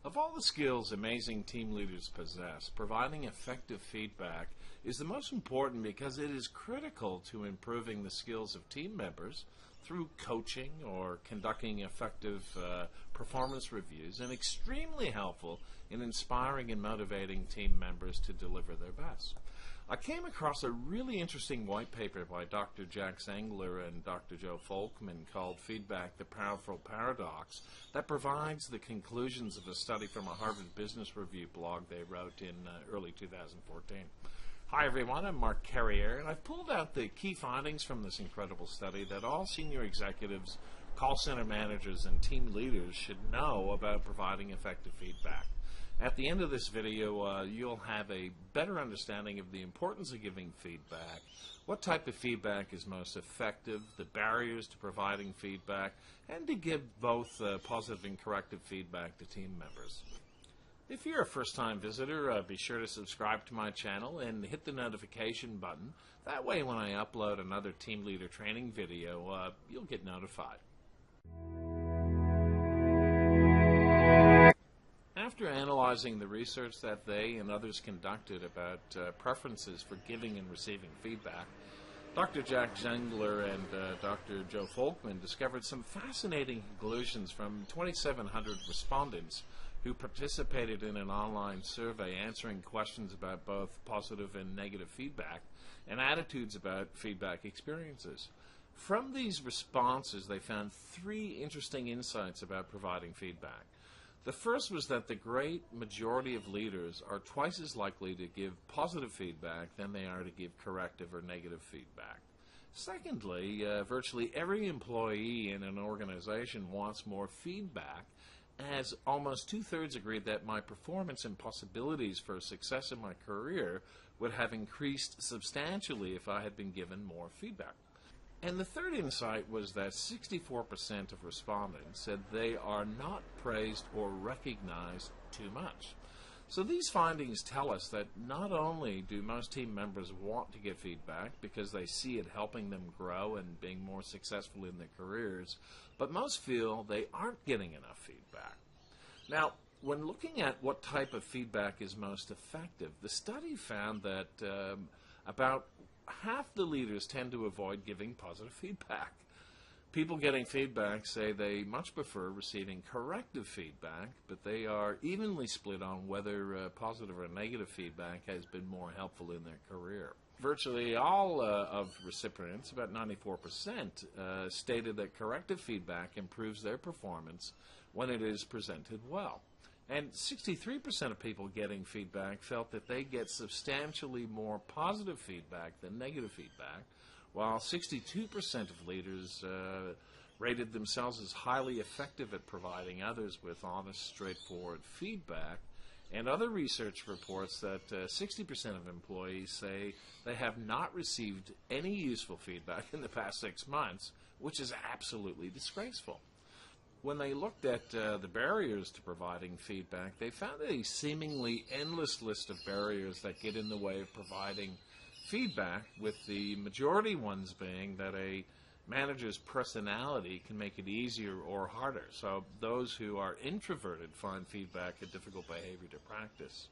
Of all the skills amazing team leaders possess, providing effective feedback is the most important because it is critical to improving the skills of team members through coaching or conducting effective performance reviews, and extremely helpful in inspiring and motivating team members to deliver their best. I came across a really interesting white paper by Dr. Jack Zengler and Dr. Joe Folkman called Feedback, the Powerful Paradox, that provides the conclusions of a study from a Harvard Business Review blog they wrote in early 2014. Hi everyone, I'm Mark Carrier, and I've pulled out the key findings from this incredible study that all senior executives, call center managers, and team leaders should know about providing effective feedback. At the end of this video, you'll have a better understanding of the importance of giving feedback, what type of feedback is most effective, the barriers to providing feedback, and to give both positive and corrective feedback to team members. If you're a first-time visitor, be sure to subscribe to my channel and hit the notification button. That way, when I upload another team leader training video, you'll get notified. After analyzing the research that they and others conducted about preferences for giving and receiving feedback, Dr. Jack Zengler and Dr. Joe Folkman discovered some fascinating conclusions from 2,700 respondents who participated in an online survey answering questions about both positive and negative feedback and attitudes about feedback experiences. From these responses, they found three interesting insights about providing feedback. The first was that the great majority of leaders are twice as likely to give positive feedback than they are to give corrective or negative feedback. Secondly, virtually every employee in an organization wants more feedback, as almost two-thirds agreed that my performance and possibilities for success in my career would have increased substantially if I had been given more feedback. And the third insight was that 64% of respondents said they are not praised or recognized too much. So these findings tell us that not only do most team members want to get feedback because they see it helping them grow and being more successful in their careers, but most feel they aren't getting enough feedback. Now, when looking at what type of feedback is most effective, the study found that about half the leaders tend to avoid giving positive feedback. People getting feedback say they much prefer receiving corrective feedback, but they are evenly split on whether positive or negative feedback has been more helpful in their career. Virtually all of recipients, about 94%, stated that corrective feedback improves their performance when it is presented well. And 63% of people getting feedback felt that they get substantially more positive feedback than negative feedback, while 62% of leaders rated themselves as highly effective at providing others with honest, straightforward feedback. And other research reports that 60% of employees say they have not received any useful feedback in the past 6 months, which is absolutely disgraceful. When they looked at the barriers to providing feedback, they found a seemingly endless list of barriers that get in the way of providing feedback, with the majority ones being that a manager's personality can make it easier or harder. So those who are introverted find feedback a difficult behavior to practice.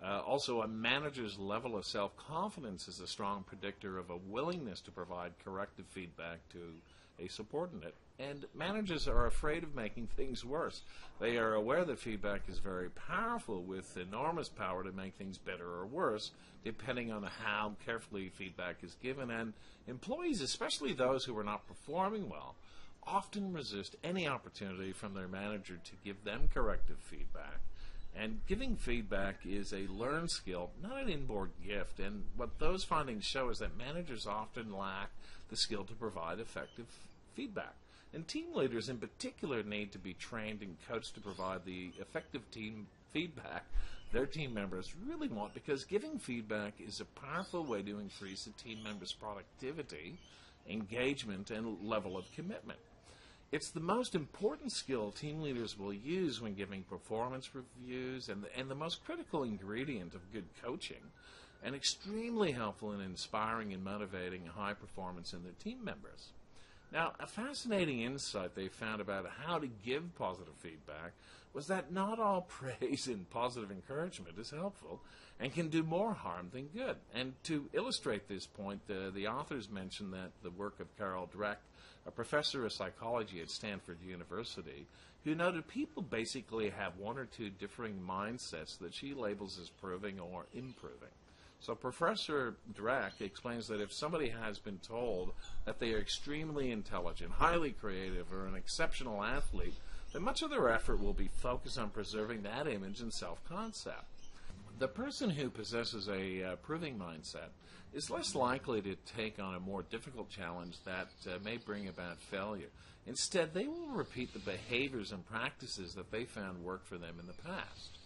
Also, a manager's level of self-confidence is a strong predictor of a willingness to provide corrective feedback to a subordinate. And managers are afraid of making things worse. They are aware that feedback is very powerful, with enormous power to make things better or worse, depending on how carefully feedback is given. And employees, especially those who are not performing well, often resist any opportunity from their manager to give them corrective feedback. And giving feedback is a learned skill, not an inborn gift. And what those findings show is that managers often lack the skill to provide effective feedback. And team leaders in particular need to be trained and coached to provide the effective team feedback their team members really want, because giving feedback is a powerful way to increase a team member's productivity, engagement, and level of commitment. It's the most important skill team leaders will use when giving performance reviews, and the most critical ingredient of good coaching, and extremely helpful in inspiring and motivating high performance in their team members. Now, a fascinating insight they found about how to give positive feedback was that not all praise and positive encouragement is helpful and can do more harm than good. And to illustrate this point, the authors mentioned that the work of Carol Dweck, a professor of psychology at Stanford University, who noted people basically have one or two differing mindsets that she labels as proving or improving. So Professor Dweck explains that if somebody has been told that they are extremely intelligent, highly creative, or an exceptional athlete, then much of their effort will be focused on preserving that image and self-concept. The person who possesses a proving mindset is less likely to take on a more difficult challenge that may bring about failure. Instead, they will repeat the behaviors and practices that they found worked for them in the past.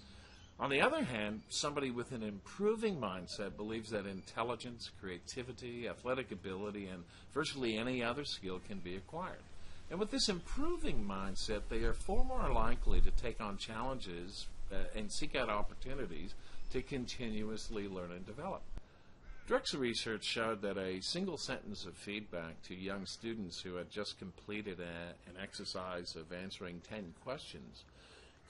On the other hand, somebody with an improving mindset believes that intelligence, creativity, athletic ability, and virtually any other skill can be acquired. And with this improving mindset, they are far more likely to take on challenges and seek out opportunities to continuously learn and develop. Dweck's research showed that a single sentence of feedback to young students who had just completed an exercise of answering 10 questions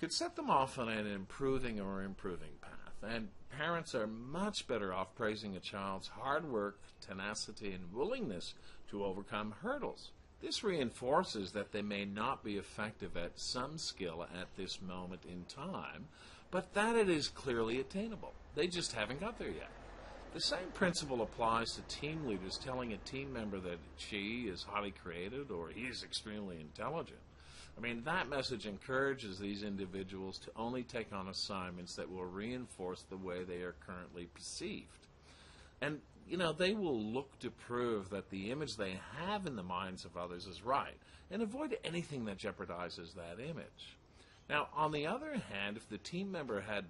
could set them off on an improving path. And parents are much better off praising a child's hard work, tenacity, and willingness to overcome hurdles. This reinforces that they may not be effective at some skill at this moment in time, but that it is clearly attainable. They just haven't got there yet. The same principle applies to team leaders telling a team member that she is highly creative or he is extremely intelligent. I mean, that message encourages these individuals to only take on assignments that will reinforce the way they are currently perceived. And, they will look to prove that the image they have in the minds of others is right and avoid anything that jeopardizes that image. Now, on the other hand, if the team member had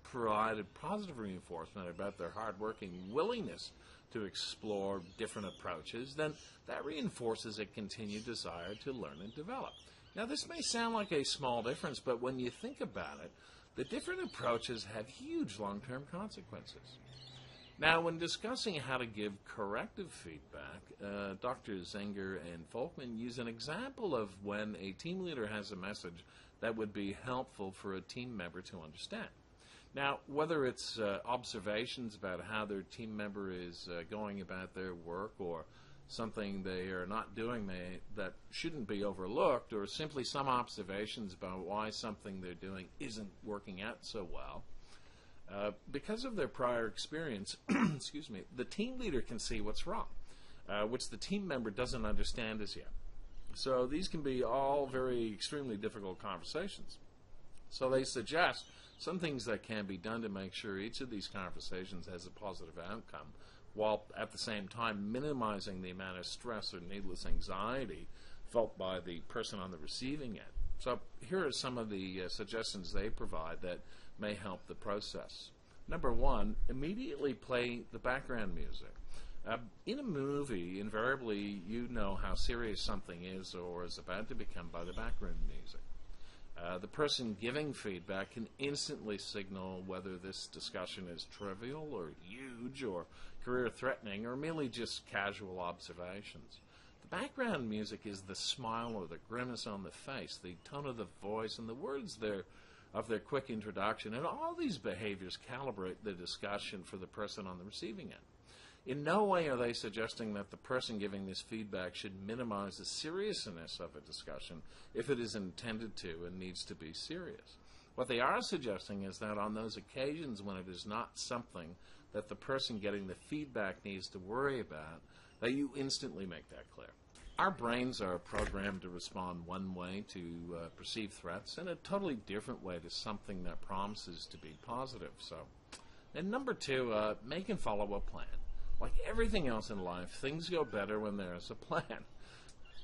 provided positive reinforcement about their hard-working willingness to explore different approaches, then that reinforces a continued desire to learn and develop. Now, this may sound like a small difference, but when you think about it, the different approaches have huge long-term consequences. Now, when discussing how to give corrective feedback, Dr. Zenger and Folkman use an example of when a team leader has a message that would be helpful for a team member to understand. Now, whether it's observations about how their team member is going about their work or something they are not doing that shouldn't be overlooked, or simply some observations about why something they're doing isn't working out so well, because of their prior experience, the team leader can see what's wrong, which the team member doesn't understand as yet. So these can be all very extremely difficult conversations. So they suggest some things that can be done to make sure each of these conversations has a positive outcome, while at the same time minimizing the amount of stress or needless anxiety felt by the person on the receiving end. So here are some of the suggestions they provide that may help the process. Number one, immediately play the background music. In a movie, invariably you know how serious something is or is about to become by the background music. The person giving feedback can instantly signal whether this discussion is trivial or huge or career-threatening or merely just casual observations. The background music is the smile or the grimace on the face, the tone of the voice, and the words of their quick introduction, and all these behaviors calibrate the discussion for the person on the receiving end. In no way are they suggesting that the person giving this feedback should minimize the seriousness of a discussion if it is intended to and needs to be serious. What they are suggesting is that on those occasions when it is not something that the person getting the feedback needs to worry about, that you instantly make that clear. Our brains are programmed to respond one way to perceived threats and a totally different way to something that promises to be positive. And number two, make and follow a plan. Like everything else in life, things go better when there's a plan.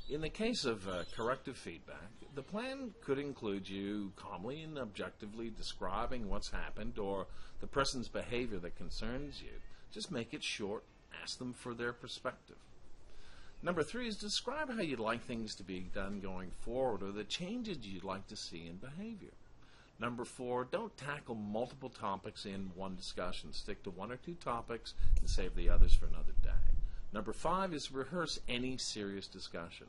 In the case of corrective feedback, the plan could include you calmly and objectively describing what's happened or the person's behavior that concerns you. Just make it short. Ask them for their perspective. Number three is describe how you'd like things to be done going forward or the changes you'd like to see in behavior. Number four, don't tackle multiple topics in one discussion. Stick to one or two topics and save the others for another day. Number five is rehearse any serious discussion.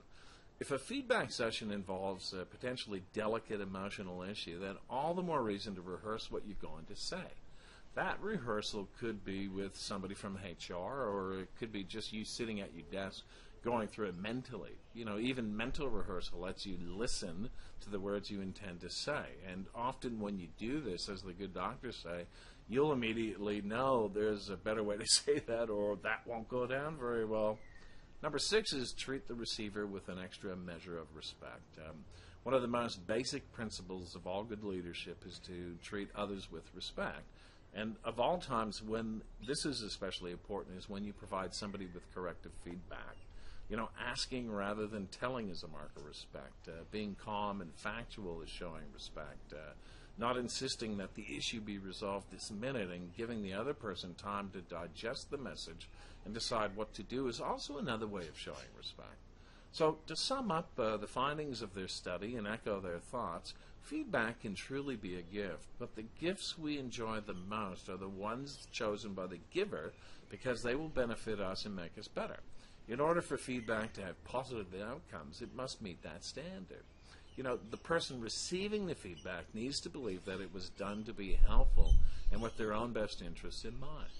If a feedback session involves a potentially delicate emotional issue, then all the more reason to rehearse what you're going to say. That rehearsal could be with somebody from HR, or it could be just you sitting at your desk going through it mentally. Even mental rehearsal lets you listen to the words you intend to say. And often when you do this, as the good doctors say, you'll immediately know there's a better way to say that, or that won't go down very well. Number 6 is treat the receiver with an extra measure of respect. One of the most basic principles of all good leadership is to treat others with respect. And of all times when this is especially important is when you provide somebody with corrective feedback. Asking rather than telling is a mark of respect. Being calm and factual is showing respect. Not insisting that the issue be resolved this minute and giving the other person time to digest the message and decide what to do is also another way of showing respect. So to sum up the findings of their study and echo their thoughts, feedback can truly be a gift, but the gifts we enjoy the most are the ones chosen by the giver because they will benefit us and make us better. In order for feedback to have positive outcomes, it must meet that standard. The person receiving the feedback needs to believe that it was done to be helpful and with their own best interests in mind.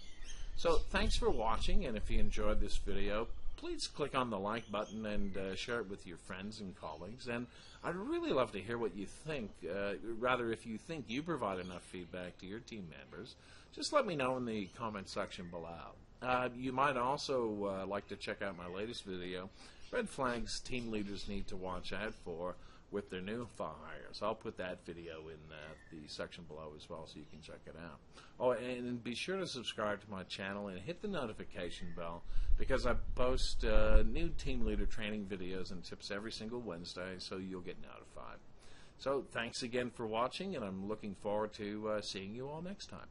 So thanks for watching, and if you enjoyed this video, please click on the like button and share it with your friends and colleagues. And I'd really love to hear what you think. If you think you provide enough feedback to your team members, just let me know in the comment section below. You might also like to check out my latest video, Red Flags Team Leaders Need to Watch Out For, with their new hires. I'll put that video in the section below as well so you can check it out. Oh, and be sure to subscribe to my channel and hit the notification bell because I post new team leader training videos and tips every single Wednesday, so you'll get notified. So thanks again for watching, and I'm looking forward to seeing you all next time.